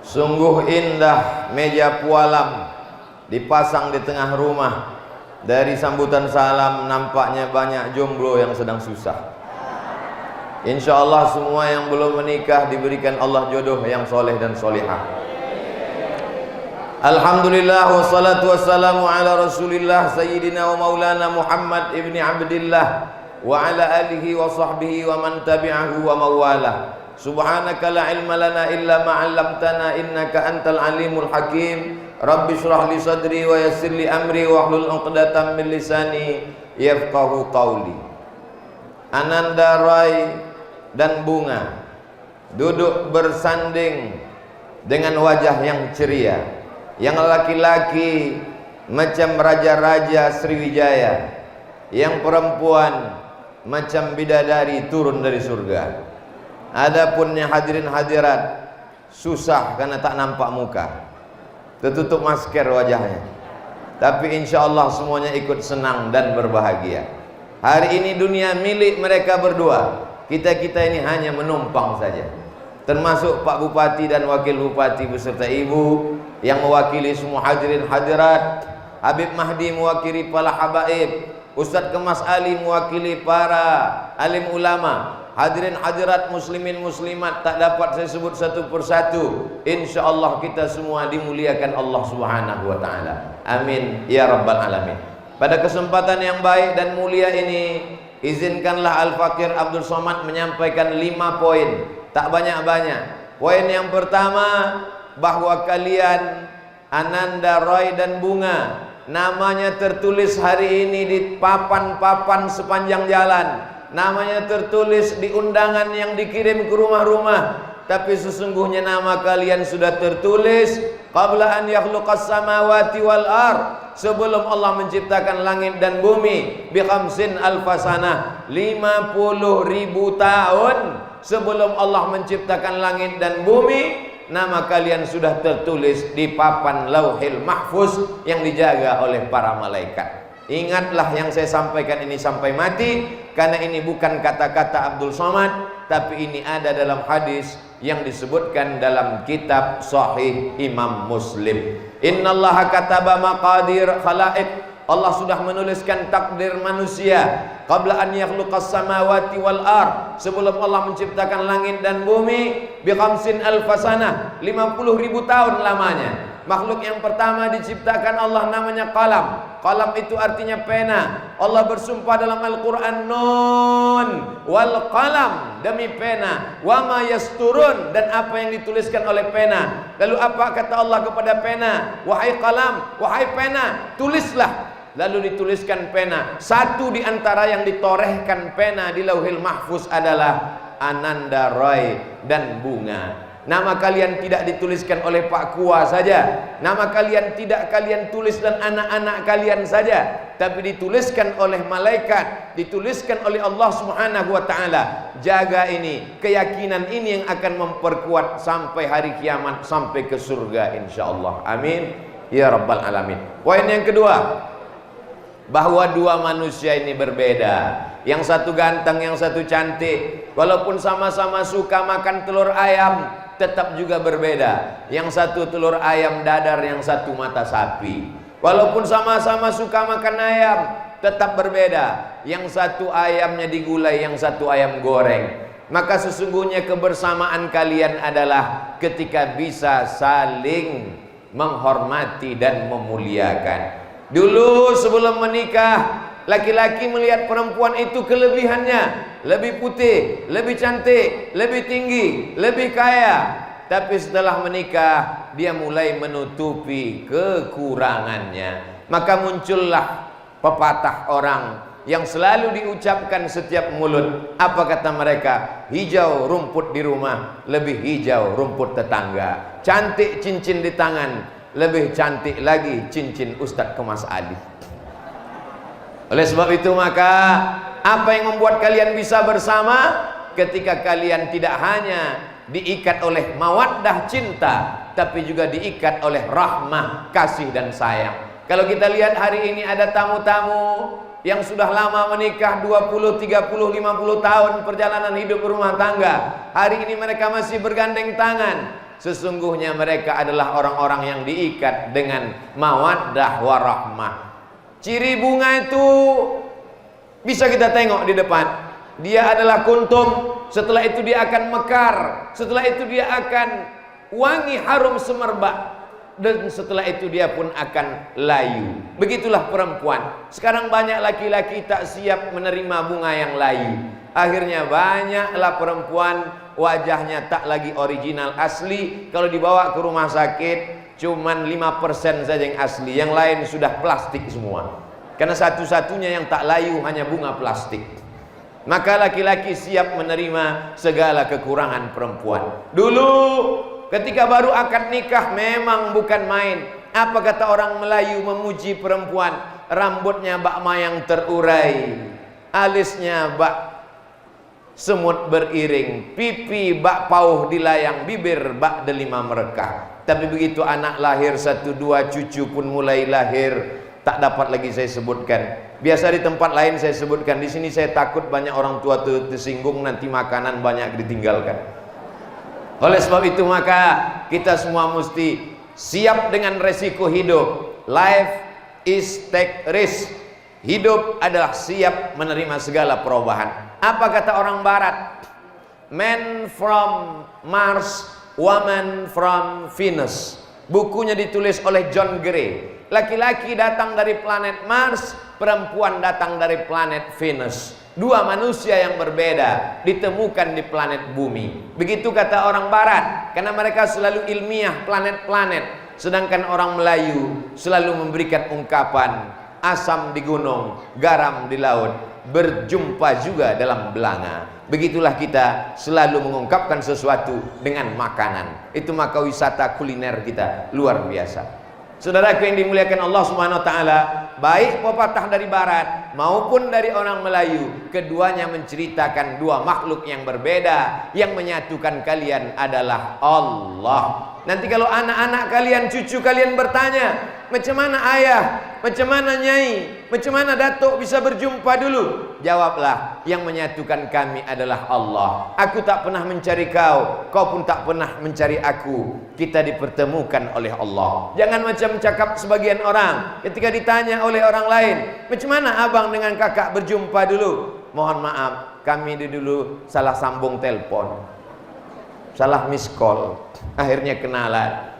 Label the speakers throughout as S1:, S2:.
S1: Sungguh indah meja pualam dipasang di tengah rumah. Dari sambutan salam nampaknya banyak jomblo yang sedang susah. Insya Allah semua yang belum menikah diberikan Allah jodoh yang soleh dan solihah. Alhamdulillah wassalatu wassalamu ala rasulillah sayyidina wa maulana Muhammad ibni Abdillah wa ala alihi wa sahbihi wa man tabi'ahu wa mawalah. Subhanaka la ilma lana illa ma 'allamtana innaka antal alimul hakim. Rabbi shrah li sadri wa yassir li amri wa hlul 'uqdatam min lisani yafqahu qawli. Ananda Roy dan Bunga duduk bersanding dengan wajah yang ceria. Yang laki-laki macam raja-raja Sriwijaya, yang perempuan macam bidadari turun dari surga. Adapun yang hadirin hadirat susah karena tak nampak muka, tertutup masker wajahnya. Tapi insya Allah semuanya ikut senang dan berbahagia. Hari ini dunia milik mereka berdua. Kita-kita ini hanya menumpang saja. Termasuk Pak Bupati dan Wakil Bupati beserta Ibu yang mewakili semua hadirin hadirat. Habib Mahdi mewakili para habaib. Ustadz Kemas Ali mewakili para alim ulama. Hadirin hadirat muslimin muslimat tak dapat saya sebut satu persatu. Insya Allah kita semua dimuliakan Allah Subhanahu wa ta'ala. Amin ya rabbal alamin. Pada kesempatan yang baik dan mulia ini, izinkanlah Al-Fakir Abdul Somad menyampaikan 5 poin. Tak banyak-banyak. Poin yang pertama, bahwa kalian Ananda, Roy dan Bunga namanya tertulis hari ini di papan-papan sepanjang jalan. Namanya tertulis di undangan yang dikirim ke rumah-rumah. Tapi sesungguhnya nama kalian sudah tertulis qabla an yakhluqas samawati wal ard, sebelum Allah menciptakan langit dan bumi, bi khamsin alfasanah, 50.000 tahun sebelum Allah menciptakan langit dan bumi. Nama kalian sudah tertulis di papan Lauhil Mahfuz yang dijaga oleh para malaikat. Ingatlah yang saya sampaikan ini sampai mati, karena ini bukan kata-kata Abdul Somad, tapi ini ada dalam hadis yang disebutkan dalam kitab Sahih Imam Muslim. Innallaha kataba maqadir khalaiq, Allah sudah menuliskan takdir manusia qabla an yakhluqas samawati wal ard, sebelum Allah menciptakan langit dan bumi, bi khamsin alfasanah, 50.000 tahun lamanya. Makhluk yang pertama diciptakan Allah namanya qalam. Qalam itu artinya pena. Allah bersumpah dalam Al-Quran, nun wal qalam, demi pena, wa ma yasturun, dan apa yang dituliskan oleh pena. Lalu apa kata Allah kepada pena? Wahai qalam, wahai pena, tulislah. Lalu dituliskan pena. Satu di antara yang ditorehkan pena di Lauhil Mahfuz adalah Ananda, Roy dan Bunga. Nama kalian tidak dituliskan oleh Pak Kua saja. Nama kalian tidak kalian tulis dan anak-anak kalian saja, tapi dituliskan oleh malaikat, dituliskan oleh Allah Subhanahu wa ta'ala. Jaga ini, keyakinan ini yang akan memperkuat sampai hari kiamat, sampai ke surga insyaallah. Amin ya rabbal alamin. Poin yang kedua, bahwa dua manusia ini berbeda. Yang satu ganteng, yang satu cantik. Walaupun sama-sama suka makan telur ayam, tetap juga berbeda. Yang satu telur ayam dadar, yang satu mata sapi. Walaupun sama-sama suka makan ayam, tetap berbeda. Yang satu ayamnya digulai, yang satu ayam goreng. Maka sesungguhnya kebersamaan kalian adalah ketika bisa saling menghormati dan memuliakan. Dulu sebelum menikah, laki-laki melihat perempuan itu kelebihannya, lebih putih, lebih cantik, lebih tinggi, lebih kaya. Tapi setelah menikah, dia mulai menutupi kekurangannya. Maka muncullah pepatah orang yang selalu diucapkan setiap mulut. Apa kata mereka? Hijau rumput di rumah, lebih hijau rumput tetangga. Cantik cincin di tangan, lebih cantik lagi cincin Ustadz Kemas Ali. Oleh sebab itu maka, apa yang membuat kalian bisa bersama? Ketika kalian tidak hanya diikat oleh mawaddah cinta, tapi juga diikat oleh rahmah, kasih dan sayang. Kalau kita lihat hari ini ada tamu-tamu yang sudah lama menikah, 20, 30, 50 tahun perjalanan hidup rumah tangga. Hari ini mereka masih bergandeng tangan. Sesungguhnya mereka adalah orang-orang yang diikat dengan mawaddah warahmah. Ciri bunga itu bisa kita tengok di depan. Dia adalah kuntum, setelah itu dia akan mekar, setelah itu dia akan wangi harum semerbak, dan setelah itu dia pun akan layu. Begitulah perempuan. Sekarang banyak laki-laki tak siap menerima bunga yang layu. Akhirnya banyaklah perempuan wajahnya tak lagi original asli. Kalau dibawa ke rumah sakit cuman 5% saja yang asli, yang lain sudah plastik semua. Karena satu-satunya yang tak layu hanya bunga plastik. Maka laki-laki siap menerima segala kekurangan perempuan. Dulu ketika baru akad nikah memang bukan main. Apa kata orang Melayu memuji perempuan? Rambutnya bak mayang terurai, alisnya bak semut beriring, pipi bak pauh dilayang, bibir bak delima merekah. Tapi begitu anak lahir, 1, 2, cucu pun mulai lahir, tak dapat lagi saya sebutkan. Biasa di tempat lain saya sebutkan, di sini saya takut banyak orang tua tersinggung, nanti makanan banyak ditinggalkan. Oleh sebab itu maka kita semua mesti siap dengan resiko hidup. Life is take risk. Hidup adalah siap menerima segala perubahan. Apa kata orang barat? Man from Mars, woman from Venus. Bukunya ditulis oleh John Gray. Laki-laki datang dari planet Mars, perempuan datang dari planet Venus. Dua manusia yang berbeda ditemukan di planet bumi. Begitu kata orang barat, karena mereka selalu ilmiah planet-planet. Sedangkan orang Melayu selalu memberikan ungkapan asam di gunung, garam di laut, berjumpa juga dalam belanga. Begitulah kita selalu mengungkapkan sesuatu dengan makanan. Itu maka wisata kuliner kita luar biasa. Saudaraku yang dimuliakan Allah Subhanahu wa taala, baik pepatah dari barat maupun dari orang Melayu, keduanya menceritakan dua makhluk yang berbeda. Yang menyatukan kalian adalah Allah. Nanti kalau anak-anak kalian, cucu kalian bertanya, macam mana ayah, macam mana nyai, macam mana datuk bisa berjumpa dulu? Jawablah, yang menyatukan kami adalah Allah. Aku tak pernah mencari kau, kau pun tak pernah mencari aku. Kita dipertemukan oleh Allah. Jangan macam cakap sebagian orang ketika ditanya oleh orang lain, macam mana abang dengan kakak berjumpa dulu? Mohon maaf, kami dulu salah sambung telepon, salah miss call, akhirnya kenalan.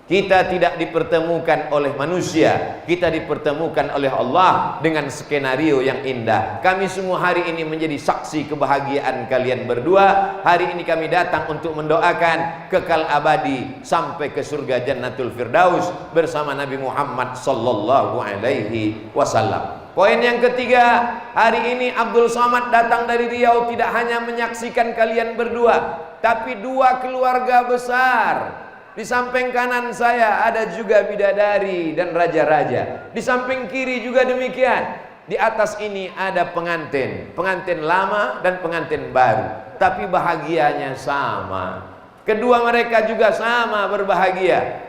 S1: Kita tidak dipertemukan oleh manusia, kita dipertemukan oleh Allah dengan skenario yang indah. Kami semua hari ini menjadi saksi kebahagiaan kalian berdua. Hari ini kami datang untuk mendoakan kekal abadi sampai ke surga Jannatul Firdaus bersama Nabi Muhammad sallallahu alaihi wasallam. Poin yang ketiga, hari ini Abdul Somad datang dari Riau tidak hanya menyaksikan kalian berdua, tapi dua keluarga besar. Di samping kanan saya ada juga bidadari dan raja-raja. Di samping kiri juga demikian. Di atas ini ada pengantin, pengantin lama dan pengantin baru, tapi bahagianya sama. Kedua mereka juga sama berbahagia.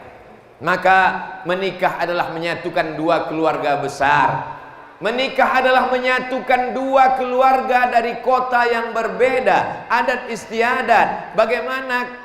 S1: Maka menikah adalah menyatukan dua keluarga besar. Menikah adalah menyatukan dua keluarga dari kota yang berbeda, adat istiadat, bagaimana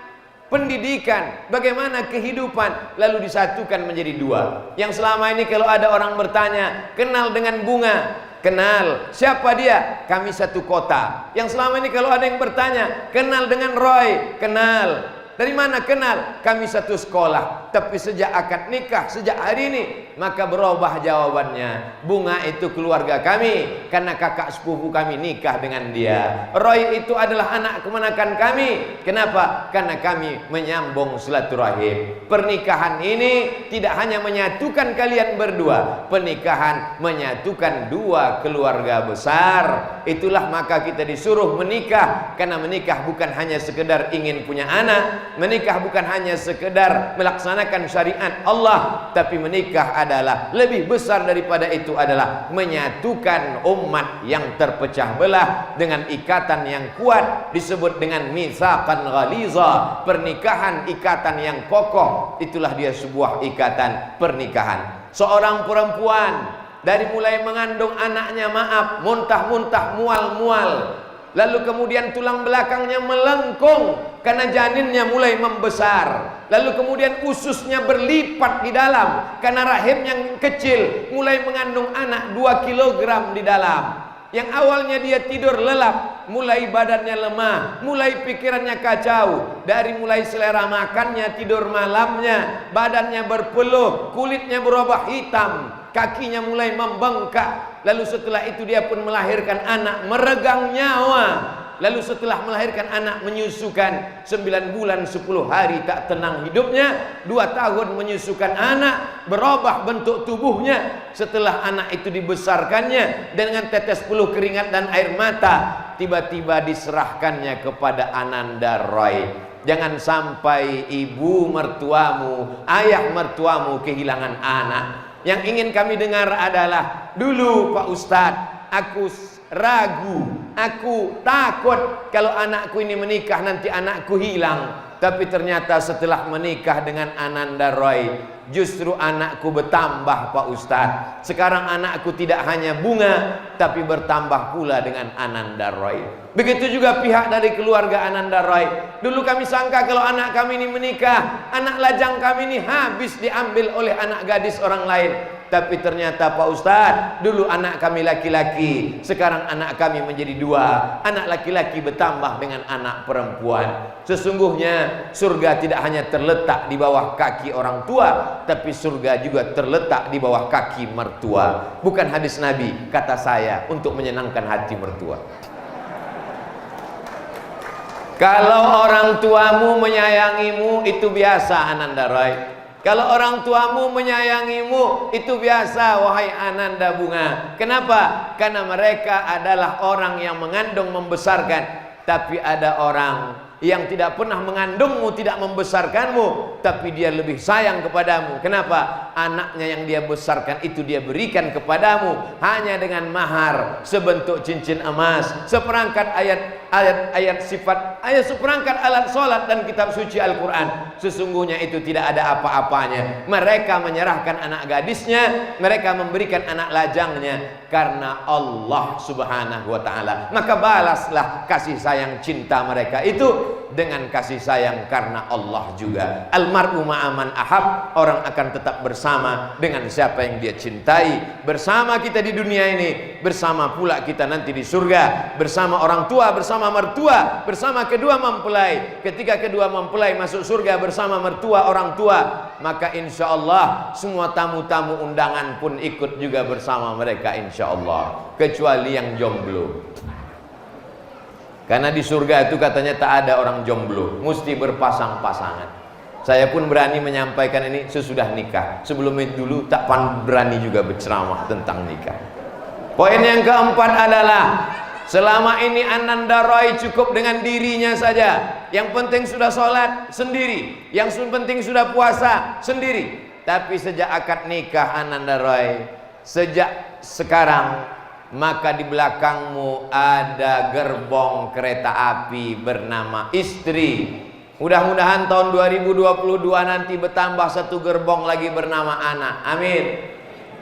S1: pendidikan, bagaimana kehidupan, lalu disatukan menjadi dua. Yang selama ini kalau ada orang bertanya, kenal dengan bunga, kenal. Siapa dia? Kami satu kota. Yang selama ini kalau ada yang bertanya, kenal dengan Roy, kenal. Dari mana kenal? Kami satu sekolah. Tapi sejak akad nikah, sejak hari ini, maka berubah jawabannya. Bunga itu keluarga kami, karena kakak sepupu kami nikah dengan dia. Roy itu adalah anak kemenakan kami. Kenapa? Karena kami menyambung silaturahim. Pernikahan ini tidak hanya menyatukan kalian berdua, pernikahan menyatukan dua keluarga besar. Itulah maka kita disuruh menikah, karena menikah bukan hanya sekedar ingin punya anak. Menikah bukan hanya sekedar melaksanakan syariat Allah, tapi menikah adalah lebih besar daripada itu, adalah menyatukan umat yang terpecah belah dengan ikatan yang kuat, disebut dengan mitsaqan ghaliza. Pernikahan ikatan yang kokoh, itulah dia sebuah ikatan pernikahan. Seorang perempuan dari mulai mengandung anaknya, maaf, muntah-muntah, mual-mual, Lalu kemudian tulang belakangnya melengkung karena janinnya mulai membesar. Lalu kemudian ususnya berlipat di dalam karena rahim yang kecil mulai mengandung anak 2 kilogram di dalam. Yang awalnya dia tidur lelap, mulai badannya lemah, mulai pikirannya kacau. Dari mulai selera makannya, tidur malamnya, badannya berpeluh, kulitnya berubah hitam, kakinya mulai membengkak. Lalu setelah itu dia pun melahirkan anak meregang nyawa. Lalu setelah melahirkan anak menyusukan 9 bulan 10 hari tak tenang hidupnya, 2 tahun menyusukan anak, berubah bentuk tubuhnya. Setelah anak itu dibesarkannya dengan tetes peluh keringat dan air mata, tiba-tiba diserahkannya kepada Ananda Roy. Jangan sampai ibu mertuamu, ayah mertuamu kehilangan anak. Yang ingin kami dengar adalah, dulu Pak Ustadz aku ragu, aku takut kalau anakku ini menikah nanti anakku hilang. Tapi ternyata setelah menikah dengan Ananda Roy, justru anakku bertambah Pak Ustadz. Sekarang anakku tidak hanya bunga, tapi bertambah pula dengan Ananda Roy. Begitu juga pihak dari keluarga Ananda Roy. Dulu kami sangka kalau anak kami ini menikah, anak lajang kami ini habis diambil oleh anak gadis orang lain. Tapi ternyata Pak Ustadz, dulu anak kami laki-laki, sekarang anak kami menjadi 2. Anak laki-laki bertambah dengan anak perempuan. Sesungguhnya surga tidak hanya terletak di bawah kaki orang tua, tapi surga juga terletak di bawah kaki mertua. Bukan hadis Nabi, kata saya, untuk menyenangkan hati mertua. Kalau orang tuamu menyayangimu, itu biasa Ananda Roy. Kalau orang tuamu menyayangimu, itu biasa wahai Ananda Bunga. Kenapa? Karena mereka adalah orang yang mengandung membesarkan. Tapi ada orang yang tidak pernah mengandungmu, tidak membesarkanmu, tapi dia lebih sayang kepadamu. Kenapa? Anaknya yang dia besarkan itu dia berikan kepadamu hanya dengan mahar sebentuk cincin emas, seperangkat ayat sifat, seperangkat alat sholat dan kitab suci Al-Quran. Sesungguhnya itu tidak ada apa-apanya. Mereka menyerahkan anak gadisnya, mereka memberikan anak lajangnya karena Allah Subhanahu wa ta'ala. Maka balaslah kasih sayang cinta mereka itu dengan kasih sayang karena Allah juga. Almar'u ma'aman ahab, orang akan tetap bersama dengan siapa yang dia cintai. Bersama kita di dunia ini, bersama pula kita nanti di surga. Bersama orang tua, bersama mertua, bersama kedua mempelai. Ketika kedua mempelai masuk surga bersama mertua orang tua, maka insya Allah semua tamu-tamu undangan pun ikut juga bersama mereka insya Allah, kecuali yang jomblo. Karena di surga itu katanya tak ada orang jomblo, mesti berpasang-pasangan. Saya pun berani menyampaikan ini sesudah nikah. Sebelum itu dulu tak berani juga berceramah tentang nikah. Poin yang keempat adalah, selama ini Ananda Roy cukup dengan dirinya saja. Yang penting sudah sholat sendiri, yang penting sudah puasa sendiri. Tapi sejak akad nikah Ananda Roy, sejak sekarang, maka di belakangmu ada gerbong kereta api bernama istri. Mudah-mudahan tahun 2022 nanti bertambah 1 gerbong lagi bernama anak. Amin.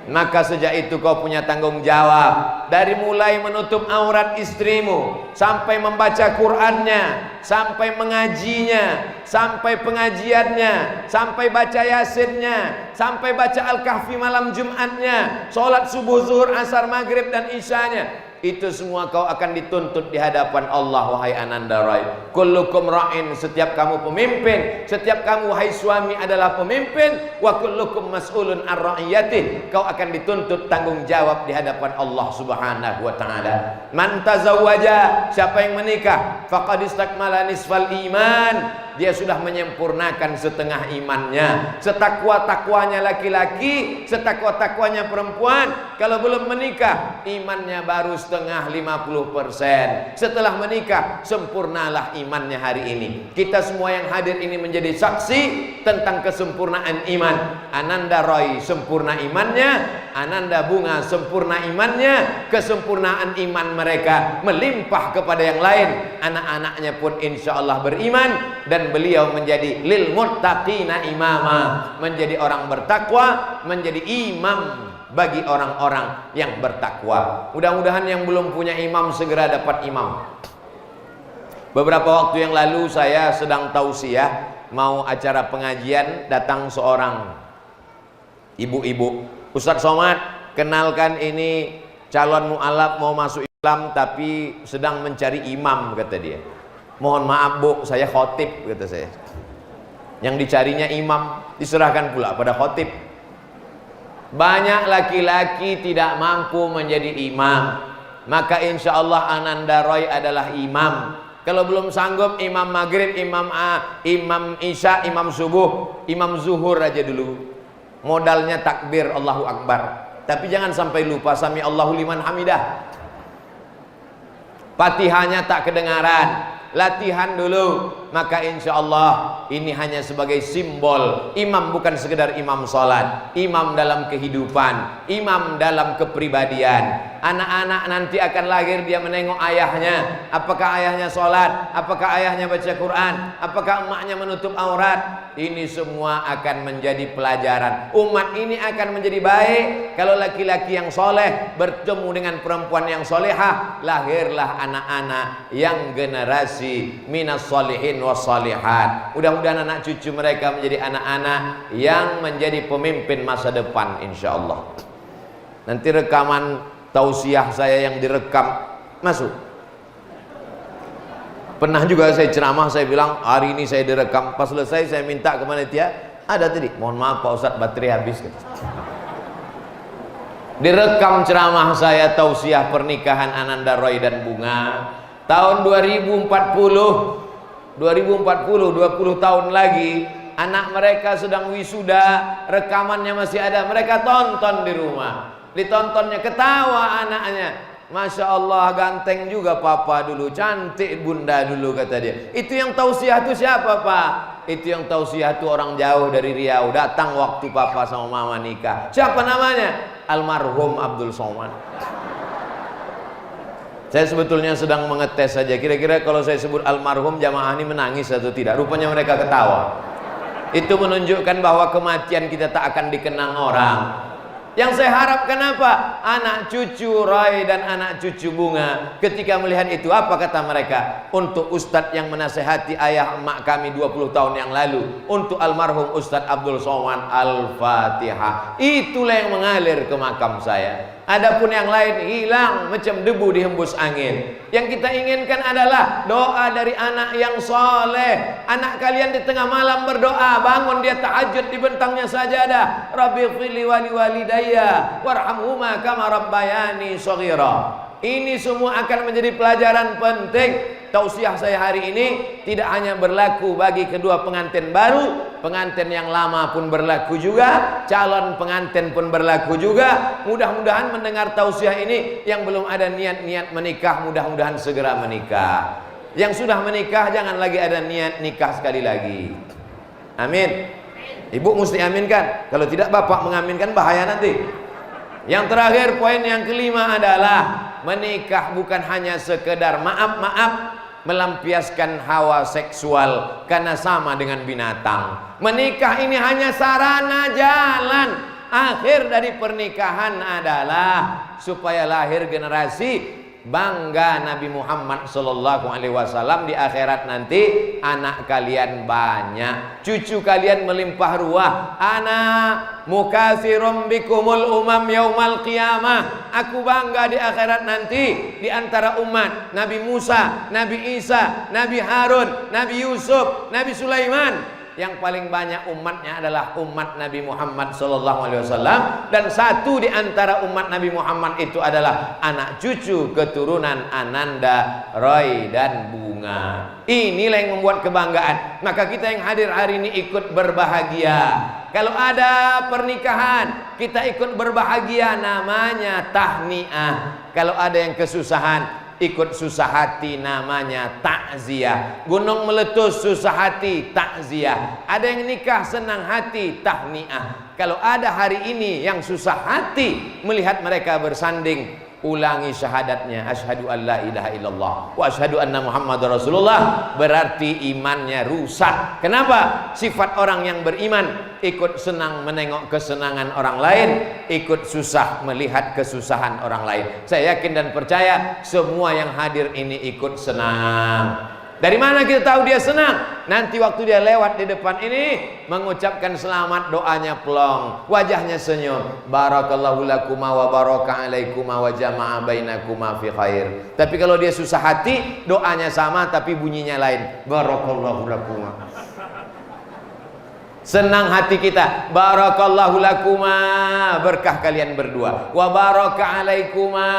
S1: Maka sejak itu kau punya tanggung jawab. Dari mulai menutup aurat istrimu, sampai membaca Qur'annya, sampai mengajinya, sampai pengajiannya, sampai baca yasinnya, sampai baca Al-Kahfi malam Jumatnya, sholat subuh, zuhur, asar, maghrib dan isyanya. Itu semua kau akan dituntut di hadapan Allah wahai Ananda Roy. Kullukum ra'in, setiap kamu pemimpin, setiap kamu wahai suami adalah pemimpin. Wa kullukum mas'ulun ar ra'iyatih, kau akan dituntut tanggung jawab di hadapan Allah Subhanahu wa ta'ala. Man tazawwaja, siapa yang menikah, faqad istakmala nisfal iman, dia sudah menyempurnakan setengah imannya. Setakwa-takwanya laki-laki, setakwa-takwanya perempuan. Kalau belum menikah, imannya baru setengah, 50%. Setelah menikah, sempurnalah imannya hari ini. Kita semua yang hadir ini menjadi saksi tentang kesempurnaan iman. Ananda Roy sempurna imannya, Ananda Bunga sempurna imannya. Kesempurnaan iman mereka melimpah kepada yang lain. Anak-anaknya pun insya Allah beriman, dan beliau menjadi lil muttaqina imama, menjadi orang bertakwa, menjadi imam bagi orang-orang yang bertakwa. Mudah-mudahan yang belum punya imam segera dapat imam. Beberapa waktu yang lalu saya sedang tausiah, mau acara pengajian, datang seorang ibu-ibu. Ustadz Somad, kenalkan ini calon mu'alaf mau masuk Islam tapi sedang mencari imam, kata dia. Mohon maaf Bu, saya khotib, kata saya. Yang dicarinya imam, diserahkan pula pada khotib. Banyak laki-laki tidak mampu menjadi imam, maka insya Allah Ananda Roy adalah imam. Kalau belum sanggup, imam maghrib, imam isya, imam subuh, imam zuhur aja dulu. Modalnya takbir Allahu Akbar. Tapi jangan sampai lupa sami Allahu liman hamidah. Fatihahnya tak kedengaran. Latihan dulu, maka insya Allah ini hanya sebagai simbol. Imam bukan sekedar imam sholat, imam dalam kehidupan, imam dalam kepribadian. Anak-anak nanti akan lahir, dia menengok ayahnya. Apakah ayahnya sholat? Apakah ayahnya baca Quran? Apakah emaknya menutup aurat? Ini semua akan menjadi pelajaran. Umat ini akan menjadi baik kalau laki-laki yang soleh bertemu dengan perempuan yang solehah. Lahirlah anak-anak yang generasi minas solihin was solihat. Mudah-mudahan anak cucu mereka menjadi anak-anak yang menjadi pemimpin masa depan, insya Allah. Nanti rekaman tausiah saya yang direkam masuk. Pernah juga saya ceramah, saya bilang hari ini saya direkam. Pas selesai saya minta ke panitia, ada tadi, mohon maaf Pak Ustadz baterai habis. Direkam ceramah saya tausiah pernikahan Ananda Roy dan Bunga tahun 2040. 20 tahun lagi, anak mereka sedang wisuda, rekamannya masih ada, mereka tonton di rumah. Ditontonnya, ketawa anaknya. Masya Allah, ganteng juga papa dulu, cantik bunda dulu, kata dia. Itu yang tausiah itu siapa Pak? Itu yang tausiah itu orang jauh dari Riau, datang waktu papa sama mama nikah. Siapa namanya? Almarhum Abdul Somad. Saya sebetulnya sedang mengetes saja, kira-kira kalau saya sebut almarhum jamaah ini menangis atau tidak. Rupanya mereka ketawa. Itu menunjukkan bahwa kematian kita tak akan dikenang orang. Yang saya harapkan apa? Anak cucu Roy dan anak cucu Bunga ketika melihat itu, apa kata mereka? Untuk Ustadz yang menasehati ayah emak kami 20 tahun yang lalu, untuk almarhum Ustadz Abdul Somad, Al-Fatihah. Itulah yang mengalir ke makam saya. Adapun yang lain hilang macam debu dihembus angin. Yang kita inginkan adalah doa dari anak yang soleh. Anak kalian di tengah malam berdoa, bangun dia tahajud, di bentangnya sajadah, Rabbighfirli wa liwalidayya warhamhuma kama rabbayani shaghira. Ini semua akan menjadi pelajaran penting. Tausiah saya hari ini tidak hanya berlaku bagi kedua pengantin baru, pengantin yang lama pun berlaku juga, calon pengantin pun berlaku juga. Mudah-mudahan mendengar tausiah ini yang belum ada niat-niat menikah, mudah-mudahan segera menikah. Yang sudah menikah jangan lagi ada niat nikah sekali lagi. Amin. Ibu mesti aminkan. Kalau tidak bapak mengaminkan, bahaya nanti. Yang terakhir, poin yang kelima adalah menikah bukan hanya sekedar maaf-maaf melampiaskan hawa seksual karena sama dengan binatang. Menikah ini hanya sarana jalan. Akhir dari pernikahan adalah supaya lahir generasi bangga Nabi Muhammad sallallahu alaihi wasallam. Di akhirat nanti anak kalian banyak, cucu kalian melimpah ruah. Ana mukatsirum bikumul umam yaumal qiyamah. Aku bangga di akhirat nanti di antara umat Nabi Musa, Nabi Isa, Nabi Harun, Nabi Yusuf, Nabi Sulaiman. Yang paling banyak umatnya adalah umat Nabi Muhammad sallallahu alaihi wasallam, dan satu di antara umat Nabi Muhammad itu adalah anak cucu keturunan Ananda Roy dan Bunga. Inilah yang membuat kebanggaan. Maka kita yang hadir hari ini ikut berbahagia. Kalau ada pernikahan, kita ikut berbahagia, namanya tahniah. Kalau ada yang kesusahan, ikut susah hati, namanya takziah. Gunung meletus susah hati, takziah. Ada yang nikah senang hati, tahniah. Kalau ada hari ini yang susah hati melihat mereka bersanding, ulangi syahadatnya, asyhadu an la ilaha illallah wa asyhadu anna muhammadar rasulullah. Berarti imannya rusak. Kenapa? Sifat orang yang beriman ikut senang menengok kesenangan orang lain, ikut susah melihat kesusahan orang lain. Saya yakin dan percaya semua yang hadir ini ikut senang. Dari mana kita tahu dia senang? Nanti waktu dia lewat di depan ini mengucapkan selamat, doanya plong, wajahnya senyum. Barakallahu lakuma wa baraka alaikuma wa jama'a bainakuma fi khair. Tapi kalau dia susah hati, doanya sama tapi bunyinya lain. Barakallahu lakuma. Senang hati kita, barakallahu lakuma, berkah kalian berdua. Wa baraka alaikuma,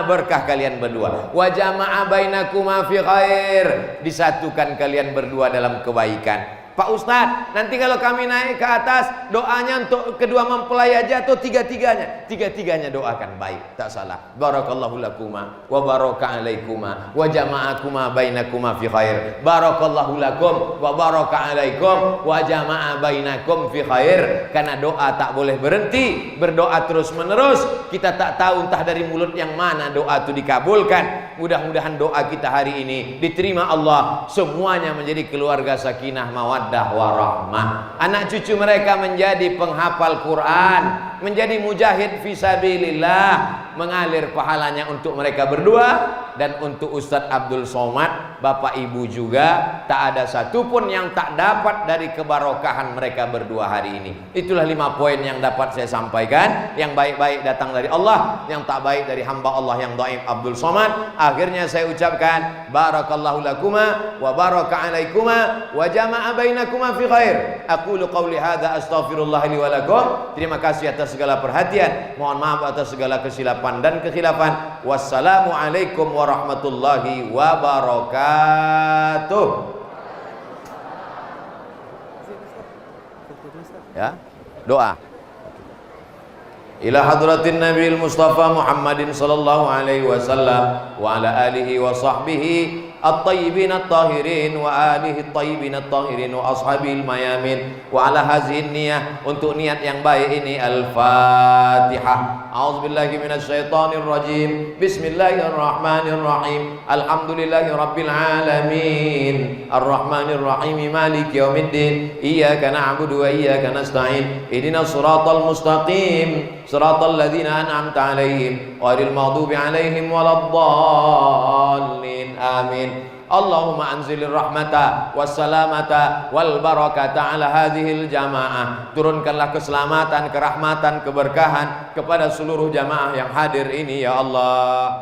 S1: berkah kalian berdua. Wa jama'a bainakuma fi khair, disatukan kalian berdua dalam kebaikan. Pak Ustadz, nanti kalau kami naik ke atas, doanya untuk kedua mempelai aja atau tiga-tiganya? Tiga-tiganya doakan, baik, tak salah. Barakallahu lakuma wa baraka alaikuma wa jama'akuma bainakuma fi khair. Barakallahu lakum wa baraka alaikum wa jama'a bainakum fi khair. Karena doa tak boleh berhenti, berdoa terus menerus. Kita tak tahu entah dari mulut yang mana doa itu dikabulkan. Mudah-mudahan doa kita hari ini diterima Allah. Semuanya menjadi keluarga sakinah mawaddah warahmah. Anak cucu mereka menjadi penghafal Quran, menjadi mujahid fisabilillah, mengalir pahalanya untuk mereka berdua dan untuk Ustadz Abdul Somad, Bapak Ibu juga. Tak ada satupun yang tak dapat dari kebarokahan mereka berdua hari ini. Itulah 5 poin yang dapat saya sampaikan. Yang baik-baik datang dari Allah, yang tak baik dari hamba Allah yang dhaif Abdul Somad. Akhirnya saya ucapkan barakallahu lakuma wa baraka alaikuma wa jama'a bainakuma fi khair. Aqulu qawli hadza astaghfirullah li wa lakum. Terima kasih atas segala perhatian. Mohon maaf atas segala kesilapan dan kekhilafan. Wassalamualaikum warahmatullahi wabarakatuh. Ya, doa. Ila hadratin Nabil Mustafa Muhammadin sallallahu alaihi wasallam wa ala alihi wa sahbihi at-tayyibin at-tahirin wa alihi at-tayyibin at-tahirin wa ashabil mayamin wa ala hazihi niyah. Untuk niat yang baik ini Al-Fatihah. A'udzubillahi minasyaitonir rajim. Bismillahirrahmanirrahim. Alhamdulillahi rabbil alamin. Arrahmanir rahim. Maliki yaumiddin. Iyyaka na'budu wa iyyaka nasta'in. Ihdinas siratal mustaqim. Siratal ladzina an'amta 'alaihim ghairil maghdubi 'alaihim waladdallin. Amin. Allahumma anzilir rahmata wassalamata wal barakata ala hadhil jamaah. Turunkanlah keselamatan, kerahmatan, keberkahan kepada seluruh jamaah yang hadir ini ya Allah.